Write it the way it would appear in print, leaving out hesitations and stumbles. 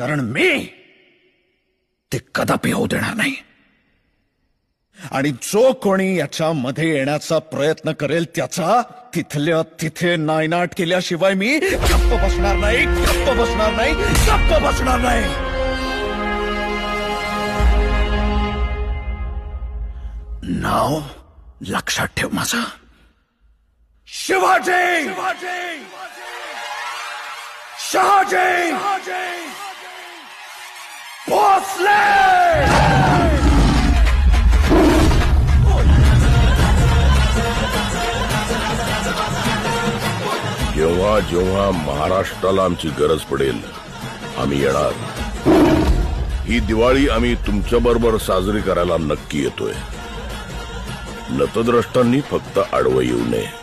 कारण मी ते कदापि होऊ देणार नाही. आणि जो कोणी याच्यामध्ये येण्याचा प्रयत्न करेल त्याचा तिथल्या तिथे नायनाट केल्याशिवाय मी गप्प बसणार नाही, गप्प बसणार नाही, गप्प बसणार नाही. नाव लक्षात ठेव माझं, शिवाजी शहाजी भोसले. जेव्हा जेव्हा महाराष्ट्राला आमची गरज पडेल आम्ही येणार. ही दिवाळी आम्ही तुमच्या बरोबर साजरी करायला नक्की येतोय. नतद्रष्टांनी फक्त आडवं येऊ नये.